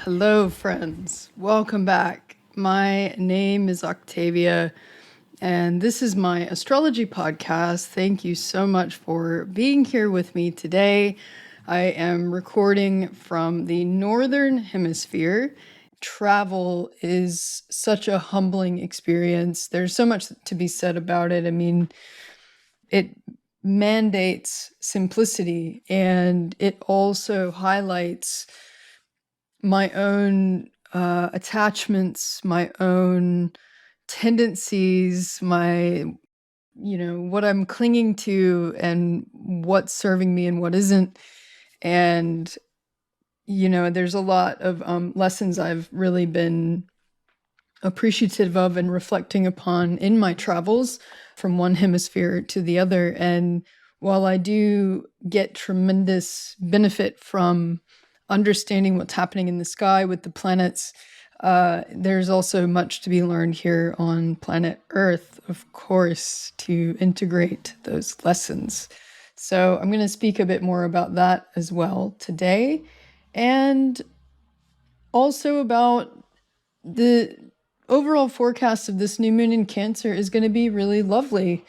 Hello, friends. Welcome back. My name is Octavia, and this is my astrology podcast. Thank you so much for being here with me today. I am recording from the Northern Hemisphere. Travel is such a humbling experience. There's so much to be said about it. I mean, it mandates simplicity, and it also highlights my own attachments, my own tendencies, what I'm clinging to and what's serving me and what isn't. And, there's a lot of lessons I've really been appreciative of and reflecting upon in my travels from one hemisphere to the other. And while I do get tremendous benefit from understanding what's happening in the sky with the planets, there's also much to be learned here on planet Earth, of course, to integrate those lessons. So I'm going to speak a bit more about that as well today, and also about the overall forecast of this new moon in Cancer is going to be really lovely.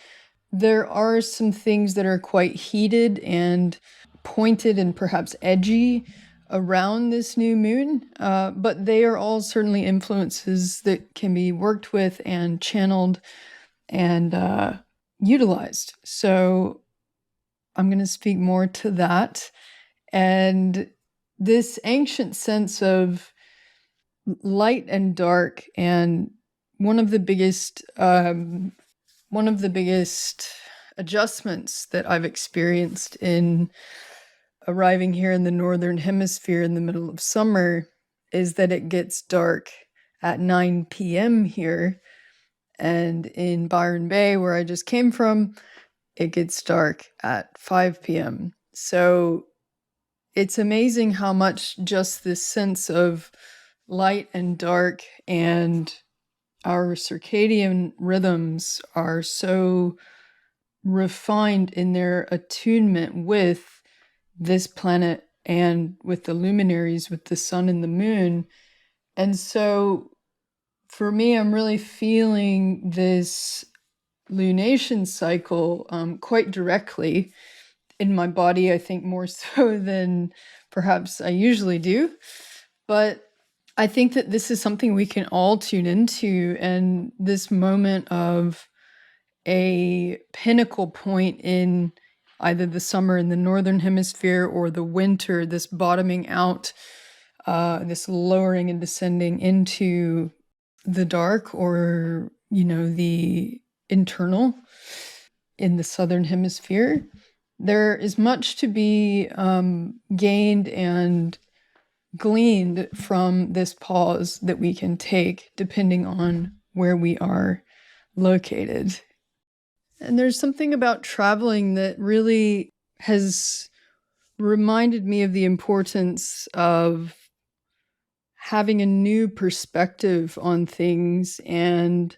There are some things that are quite heated and pointed and perhaps edgy around this new moon, but they are all certainly influences that can be worked with and channeled and utilized. So I'm going to speak more to that. And this ancient sense of light and dark, and one of the biggest adjustments that I've experienced in arriving here in the Northern Hemisphere in the middle of summer is that it gets dark at 9 p.m. here. And in Byron Bay, where I just came from, it gets dark at 5 p.m. So it's amazing how much just this sense of light and dark and our circadian rhythms are so refined in their attunement with this planet and with the luminaries, with the sun and the moon. And so for me, I'm really feeling this lunation cycle quite directly in my body, I think more so than perhaps I usually do. But I think that this is something we can all tune into, and this moment of a pinnacle point in either the summer in the Northern Hemisphere or the winter, this bottoming out, this lowering and descending into the dark, or, the internal in the Southern Hemisphere. There is much to be gained and gleaned from this pause that we can take depending on where we are located. And there's something about traveling that really has reminded me of the importance of having a new perspective on things and,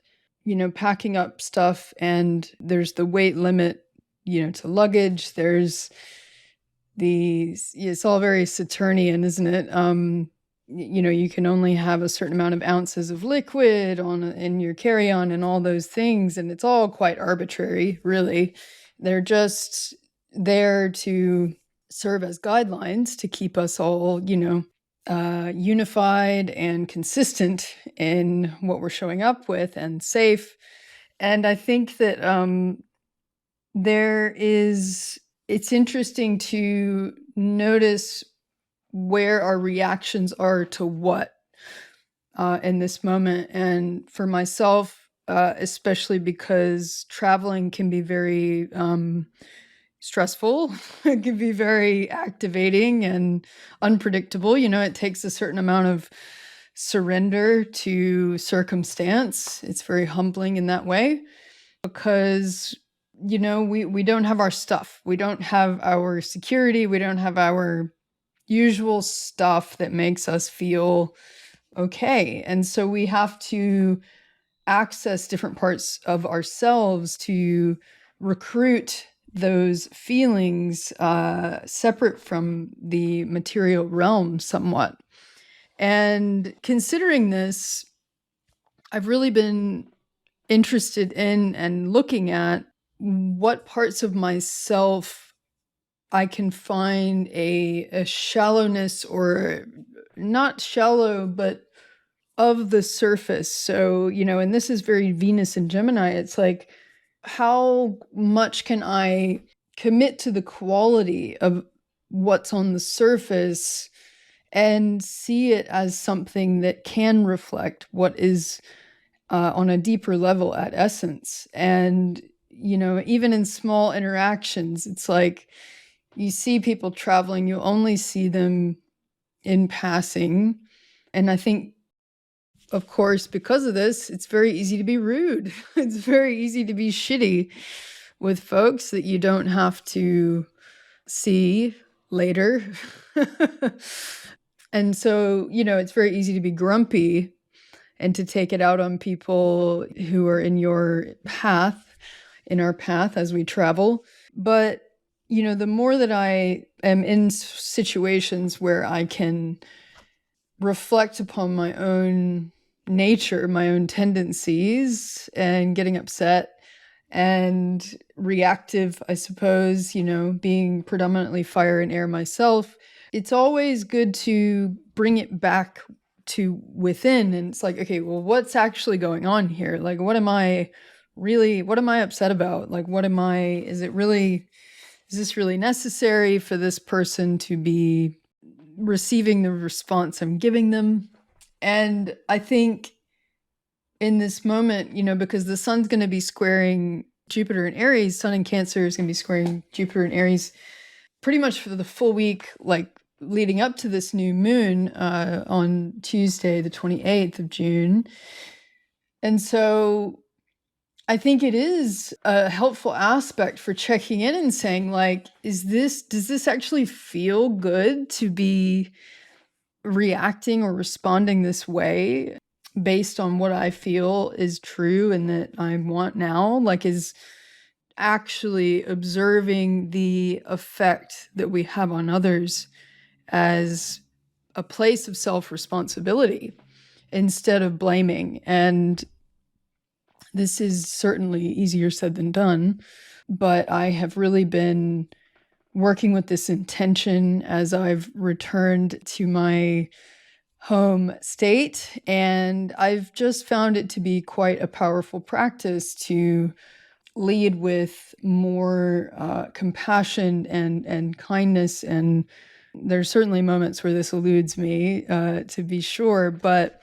packing up stuff. And there's the weight limit, to luggage. There's it's all very Saturnian, isn't it? You can only have a certain amount of ounces of liquid in your carry-on and all those things, and it's all quite arbitrary, really. They're just there to serve as guidelines to keep us all, unified and consistent in what we're showing up with and safe. And I think that it's interesting to notice where our reactions are to what in this moment. And for myself, especially because traveling can be very stressful, it can be very activating and unpredictable. It takes a certain amount of surrender to circumstance. It's very humbling in that way because we don't have our stuff. We don't have our security. We don't have our usual stuff that makes us feel okay. And so we have to access different parts of ourselves to recruit those feelings separate from the material realm somewhat. And considering this, I've really been interested in and looking at what parts of myself I can find a shallowness, or not shallow, but of the surface. So, and this is very Venus and Gemini. It's like, how much can I commit to the quality of what's on the surface and see it as something that can reflect what is on a deeper level at essence. And, even in small interactions, it's like you see people traveling, you only see them in passing. And I think, of course, because of this, it's very easy to be rude. It's very easy to be shitty with folks that you don't have to see later. And so, it's very easy to be grumpy and to take it out on people who are in your path, in our path as we travel. But, the more that I am in situations where I can reflect upon my own nature, my own tendencies, and getting upset and reactive, I suppose, being predominantly fire and air myself, it's always good to bring it back to within. And it's like, okay, well, what's actually going on here? Like, what am I upset about? Like, is this really necessary for this person to be receiving the response I'm giving them? And I think in this moment, because the sun's going to be squaring Jupiter in Aries, sun in Cancer is going to be squaring Jupiter in Aries pretty much for the full week, like leading up to this new moon on Tuesday, the 28th of June. And so I think it is a helpful aspect for checking in and saying, like, does this actually feel good to be reacting or responding this way based on what I feel is true and that I want now? Like, is actually observing the effect that we have on others as a place of self-responsibility instead of blaming. And this is certainly easier said than done, but I have really been working with this intention as I've returned to my home state. And I've just found it to be quite a powerful practice to lead with more compassion and kindness. And there's certainly moments where this eludes me, to be sure. But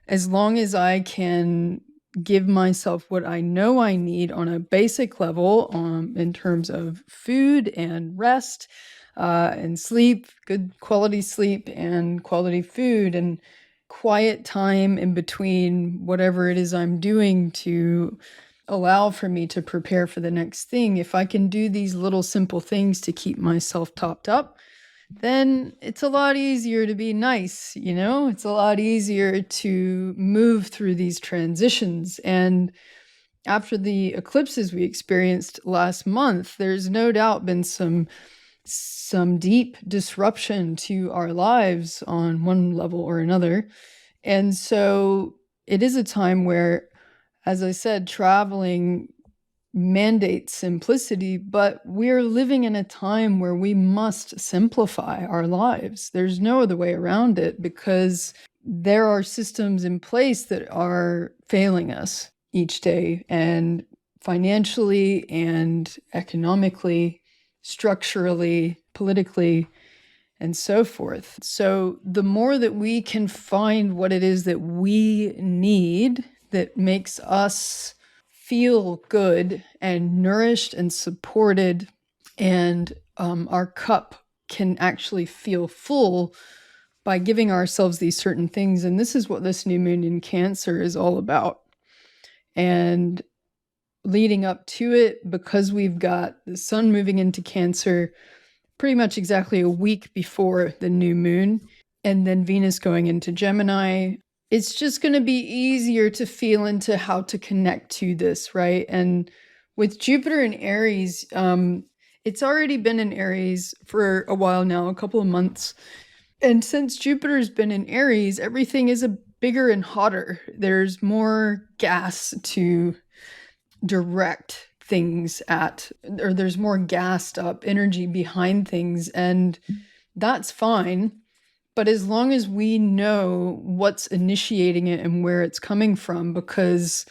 as long as I can give myself what I know I need on a basic level, in terms of food and rest, and sleep, good quality sleep and quality food, and quiet time in between whatever it is I'm doing to allow for me to prepare for the next thing. If I can do these little simple things to keep myself topped up, then it's a lot easier to be nice, It's a lot easier to move through these transitions. And after the eclipses we experienced last month, there's no doubt been some deep disruption to our lives on one level or another. And so it is a time where, as I said, traveling mandates simplicity, but we're living in a time where we must simplify our lives. There's no other way around it, because there are systems in place that are failing us each day, and financially and economically, structurally, politically, and so forth. So the more that we can find what it is that we need that makes us feel good and nourished and supported, and our cup can actually feel full by giving ourselves these certain things. And this is what this new moon in Cancer is all about. And leading up to it, because we've got the sun moving into Cancer pretty much exactly a week before the new moon, and then Venus going into Gemini, it's just going to be easier to feel into how to connect to this, right? And with Jupiter in Aries, it's already been in Aries for a while now, a couple of months. And since Jupiter's been in Aries, everything is a bigger and hotter. There's more gas to direct things at, or there's more gassed up energy behind things, and that's fine. But as long as we know what's initiating it and where it's coming from, because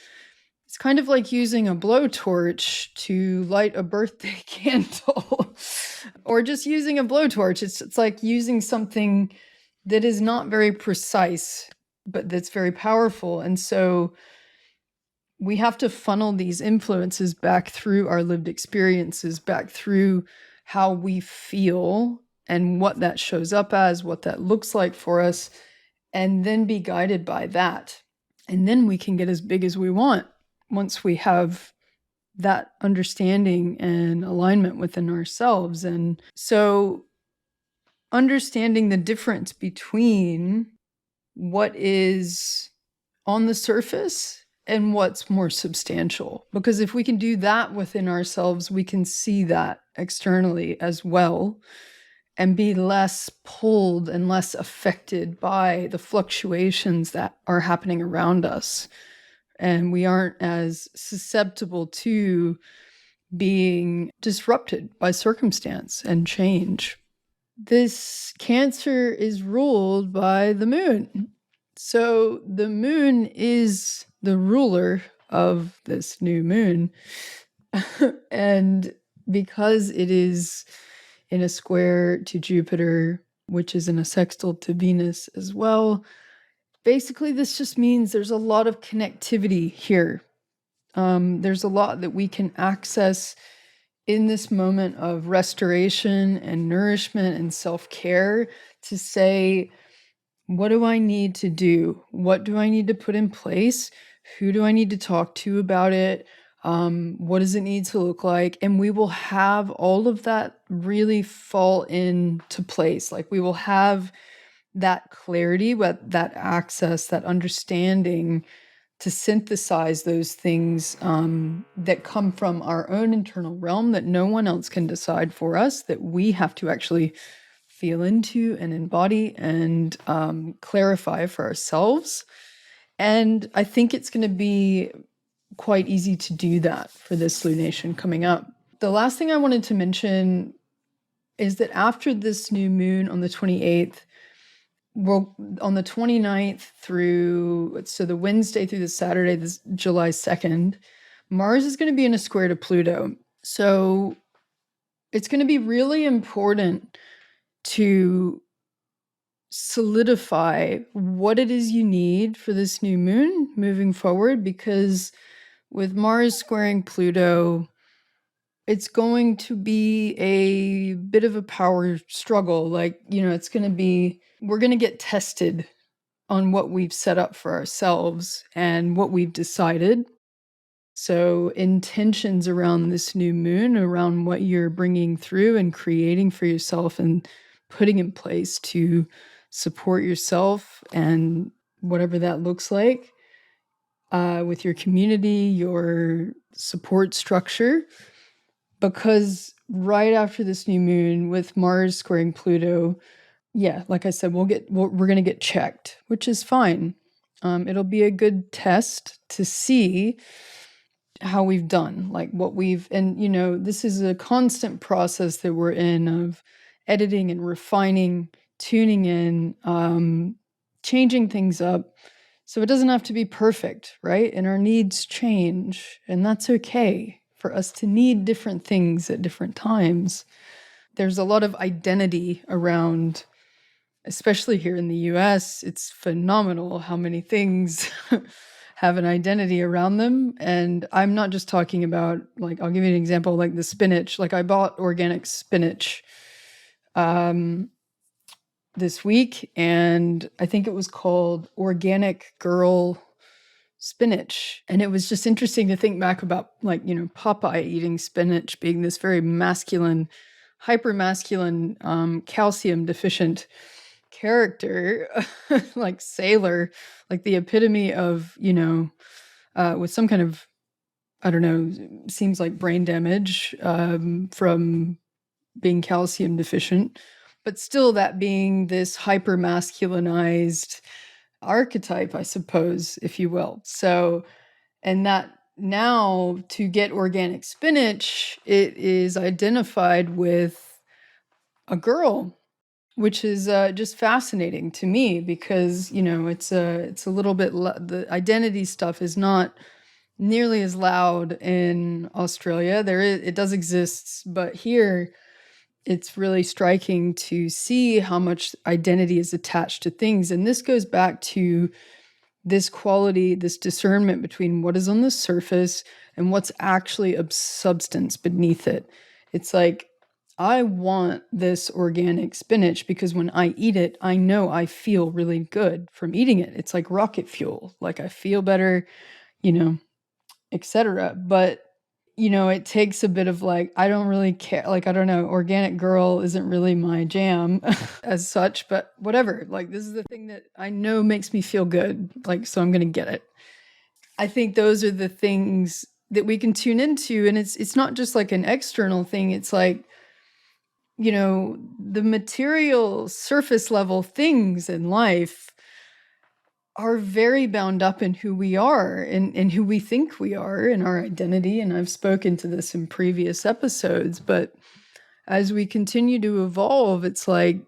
it's kind of like using a blowtorch to light a birthday candle or just using a blowtorch. It's like using something that is not very precise, but that's very powerful. And so we have to funnel these influences back through our lived experiences, back through how we feel and what that shows up as, what that looks like for us, and then be guided by that. And then we can get as big as we want once we have that understanding and alignment within ourselves. And so understanding the difference between what is on the surface and what's more substantial. Because if we can do that within ourselves, we can see that externally as well and be less pulled and less affected by the fluctuations that are happening around us. And we aren't as susceptible to being disrupted by circumstance and change. This Cancer is ruled by the moon. So the moon is the ruler of this new moon. And because it is in a square to Jupiter, which is in a sextile to Venus as well, basically this just means there's a lot of connectivity here. There's a lot that we can access in this moment of restoration and nourishment and self-care to say, what do I need to do? What do I need to put in place? Who do I need to talk to about it? What does it need to look like? And we will have all of that really fall into place. Like we will have that clarity, that access, that understanding to synthesize those things that come from our own internal realm that no one else can decide for us, that we have to actually feel into and embody and clarify for ourselves. And I think it's going to be quite easy to do that for this lunation coming up. The last thing I wanted to mention is that after this new moon on the 28th, well, on the 29th through, so the Wednesday through the Saturday, this July 2nd, Mars is going to be in a square to Pluto. So it's going to be really important to solidify what it is you need for this new moon moving forward, because with Mars squaring Pluto, it's going to be a bit of a power struggle. Like, it's going to be, we're going to get tested on what we've set up for ourselves and what we've decided. So intentions around this new moon, around what you're bringing through and creating for yourself and putting in place to support yourself and whatever that looks like with your community, your support structure. Because right after this new moon with Mars squaring Pluto, yeah, like I said, we're going to get checked, which is fine. It'll be a good test to see how we've done, like what we've, and this is a constant process that we're in of editing and refining, tuning in, changing things up. So it doesn't have to be perfect, right? And our needs change, and that's okay for us to need different things at different times. There's a lot of identity around, especially here in the US, it's phenomenal how many things have an identity around them. And I'm not just talking about, like, I'll give you an example, like the spinach. Like I bought organic spinach this week, and I think it was called Organic Girl Spinach. And it was just interesting to think back about, like, Popeye eating spinach being this very masculine, hyper masculine, calcium deficient character, like sailor, like the epitome of, with some kind of, I don't know, seems like brain damage from being calcium deficient. but still that being this hyper masculinized archetype, I suppose, if you will. So, and that now to get organic spinach, it is identified with a girl, which is just fascinating to me because, you know, it's a little bit, the identity stuff is not nearly as loud in Australia. It does exist, but here it's really striking to see how much identity is attached to things. And this goes back to this quality, this discernment between what is on the surface and what's actually of substance beneath it. It's like, I want this organic spinach because when I eat it, I know I feel really good from eating it. It's like rocket fuel. Like I feel better, you know, etc. But you know, it takes a bit of like, I don't really care. Like, I don't know, organic girl isn't really my jam as such, but whatever. Like, this is the thing that I know makes me feel good. Like, so I'm going to get it. I think those are the things that we can tune into. And it's not just like an external thing. It's like, you know, the material surface level things in life are very bound up in who we are and who we think we are in our identity. And I've spoken to this in previous episodes, but as we continue to evolve, it's like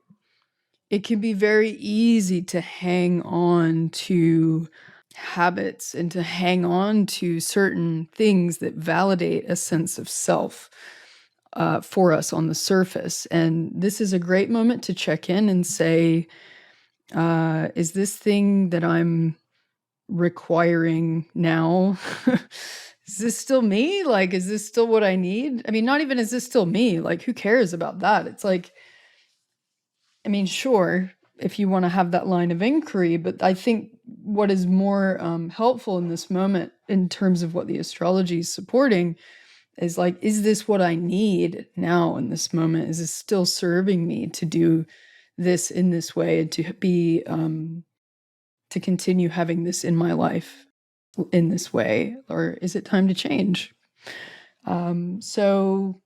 it can be very easy to hang on to habits and to hang on to certain things that validate a sense of self for us on the surface. And this is a great moment to check in and say, is this thing that I'm requiring now, is this still me? Like, is this still what I need? I mean, not even is this still me? Like, who cares about that? It's like, I mean, sure, if you want to have that line of inquiry, but I think what is more helpful in this moment in terms of what the astrology is supporting is like, is this what I need now in this moment? Is this still serving me to do this in this way and to be to continue having this in my life in this way, or is it time to change? So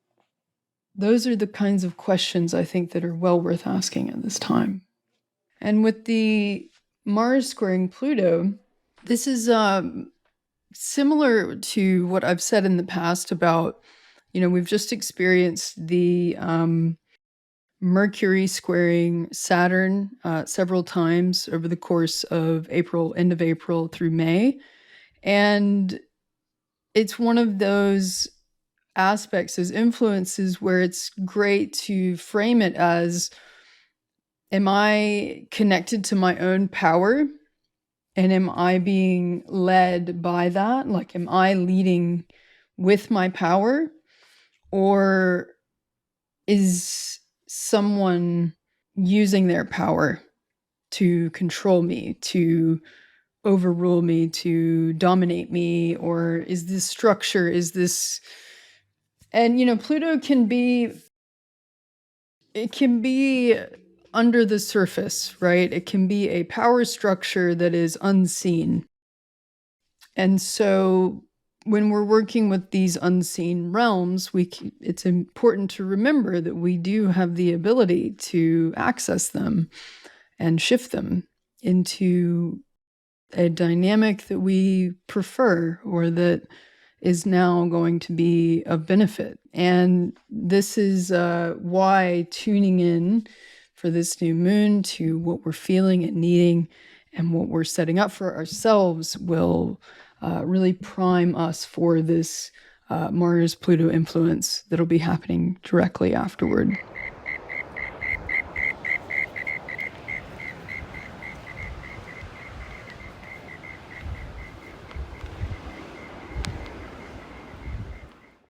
those are the kinds of questions I think that are well worth asking at this time. And with the Mars squaring Pluto, this is similar to what I've said in the past about, you know, we've just experienced the Mercury squaring Saturn several times over the course of April, end of April through May. And it's one of those aspects, those influences where it's great to frame it as, am I connected to my own power? And am I being led by that? Like, am I leading with my power? Or is someone using their power to control me, to overrule me, to dominate me? Or is this structure, is this... And, you know, Pluto can be under the surface, right? It can be a power structure that is unseen. And so when we're working with these unseen realms, it's important to remember that we do have the ability to access them and shift them into a dynamic that we prefer or that is now going to be of benefit. And this is why tuning in for this new moon to what we're feeling and needing and what we're setting up for ourselves will really prime us for this Mars-Pluto influence that'll be happening directly afterward.